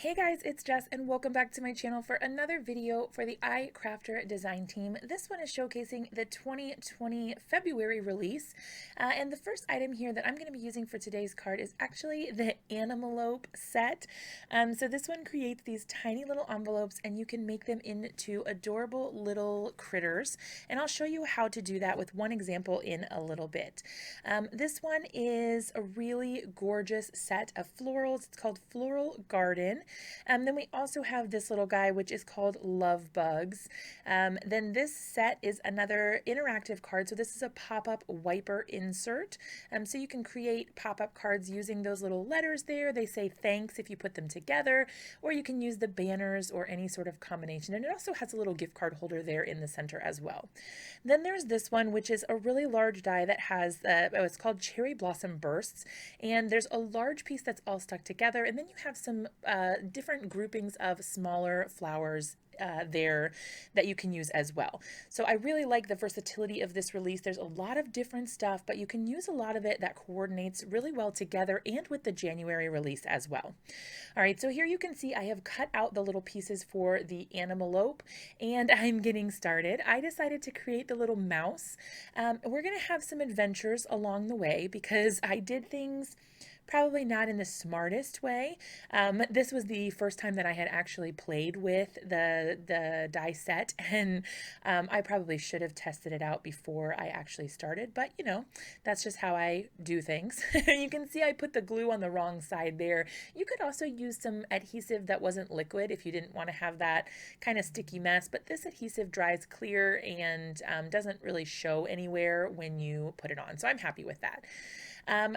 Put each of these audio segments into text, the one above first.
Hey guys, it's Jess and welcome back to my channel for another video for the iCrafter design team. This one is showcasing the 2020 February release. And the first item here that I'm going to be using for today's card is actually the Animalope set. So this one creates these tiny little envelopes and you can make them into adorable little critters. And I'll show you how to do that with one example in a little bit. This one is a really gorgeous set of florals. It's called Floral Garden. Then we also have this little guy, which is called Love Bugs. Then this set is another interactive card. So this is a pop-up wiper insert. So you can create pop-up cards using those little letters there. They say thanks if you put them together, or you can use the banners or any sort of combination. And it also has a little gift card holder there in the center as well. Then there's this one, which is a really large die that has, it's called Cherry Blossom Bursts. And there's a large piece that's all stuck together. And then you have some different groupings of smaller flowers there that you can use as well. So I really like the versatility of this release. There's a lot of different stuff, but you can use a lot of it that coordinates really well together and with the January release as well. All right, so here you can see I have cut out the little pieces for the Animalope and I'm getting started. I decided to create the little mouse. We're gonna have some adventures along the way because I did things probably not in the smartest way. This was the first time that I had actually played with the die set, and I probably should have tested it out before I actually started, but you know, that's just how I do things. You can see I put the glue on the wrong side there. You could also use some adhesive that wasn't liquid if you didn't want to have that kind of sticky mess, but this adhesive dries clear and doesn't really show anywhere when you put it on, so I'm happy with that.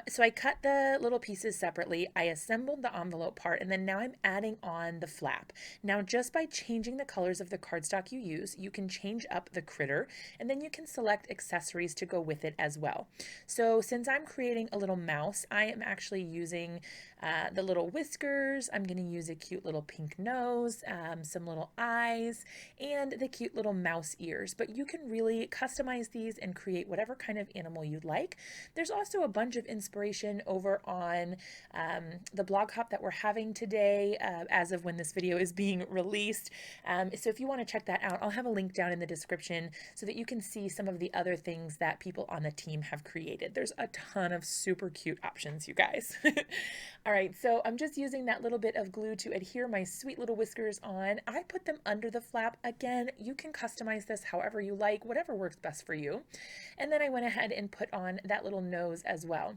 So I cut the little pieces separately. I assembled the envelope part, and then now I'm adding on the flap. Now, just by changing the colors of the cardstock you use, you can change up the critter, and then you can select accessories to go with it as well. So since I'm creating a little mouse, I am actually using the little whiskers. I'm going to use a cute little pink nose, some little eyes, and the cute little mouse ears. But you can really customize these and create whatever kind of animal you'd like. There's also a bunch of inspiration over on the blog hop that we're having today as of when this video is being released. So if you want to check that out, I'll have a link down in the description so that you can see some of the other things that people on the team have created. There's a ton of super cute options, you guys. All right, so I'm just using that little bit of glue to adhere my sweet little whiskers on. I put them under the flap. Again, you can customize this however you like, whatever works best for you. And then I went ahead and put on that little nose as well.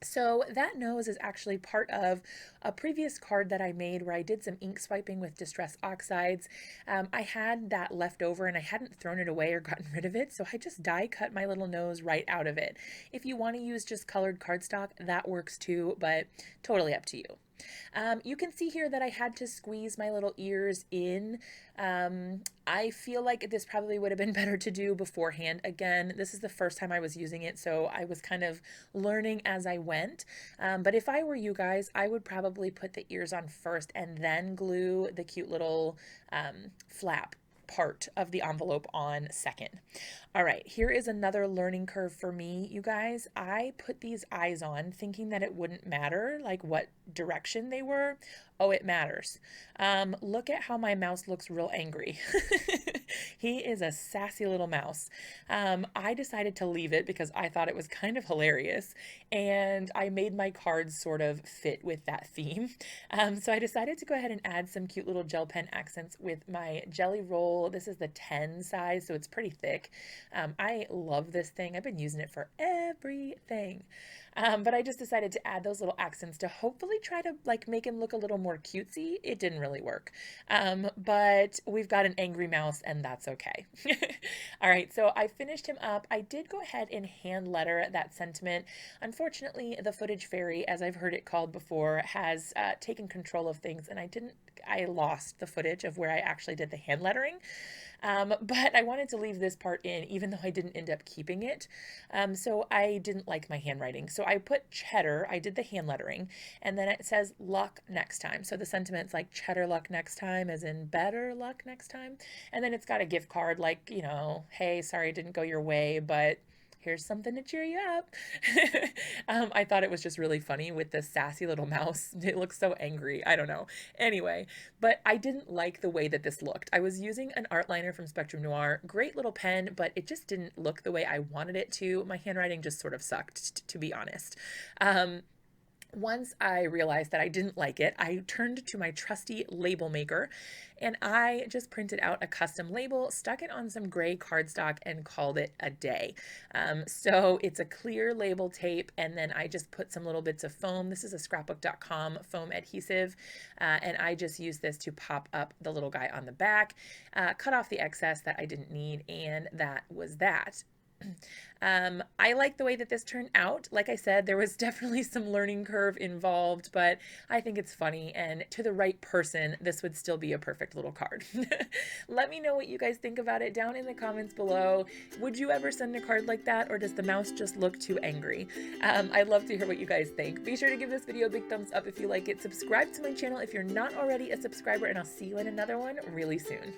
So that nose is actually part of a previous card that I made where I did some ink swiping with Distress Oxides. I had that left over and I hadn't thrown it away or gotten rid of it, so I just die cut my little nose right out of it. If you want to use just colored cardstock, that works too, but totally up to you. You can see here that I had to squeeze my little ears in. I feel like this probably would have been better to do beforehand. Again, this is the first time I was using it, so I was kind of learning as I went. But if I were you guys, I would probably put the ears on first and then glue the cute little flap part of the envelope on second. All right, here is another learning curve for me, you guys. I put these eyes on thinking that it wouldn't matter, like what direction they were. Oh, it matters. Look at how my mouse looks real angry. He is a sassy little mouse. I decided to leave it because I thought it was kind of hilarious, and I made my cards sort of fit with that theme. So I decided to go ahead and add some cute little gel pen accents with my Jelly Roll. This is the 10 size, so it's pretty thick. I love this thing. I've been using it for everything. But I just decided to add those little accents to hopefully try to like make him look a little more cutesy. It didn't really work. But we've got an angry mouse and that's okay. All right, so I finished him up. I did go ahead and hand letter that sentiment. Unfortunately, the footage fairy, as I've heard it called before, has taken control of things and I lost the footage of where I actually did the hand lettering. But I wanted to leave this part in, even though I didn't end up keeping it. So I didn't like my handwriting. So I put cheddar, I did the hand lettering, and then it says luck next time. So the sentiment's like cheddar luck next time, as in better luck next time. And then it's got a gift card like, you know, hey, sorry it didn't go your way, but here's something to cheer you up. I thought it was just really funny with this sassy little mouse. It looks so angry. I don't know. Anyway, but I didn't like the way that this looked. I was using an art liner from Spectrum Noir, great little pen, but it just didn't look the way I wanted it to. My handwriting just sort of sucked, to be honest. Once I realized that I didn't like it, I turned to my trusty label maker and I just printed out a custom label, stuck it on some gray cardstock, and called it a day. So it's a clear label tape, and then I just put some little bits of foam. This is a scrapbook.com foam adhesive, and I just used this to pop up the little guy on the back, cut off the excess that I didn't need, and that was that. I like the way that this turned out. Like I said, there was definitely some learning curve involved, but I think it's funny, and to the right person, this would still be a perfect little card. Let me know what you guys think about it down in the comments below. Would you ever send a card like that, or does the mouse just look too angry? I'd love to hear what you guys think. Be sure to give this video a big thumbs up if you like it. Subscribe to my channel if you're not already a subscriber, and I'll see you in another one really soon.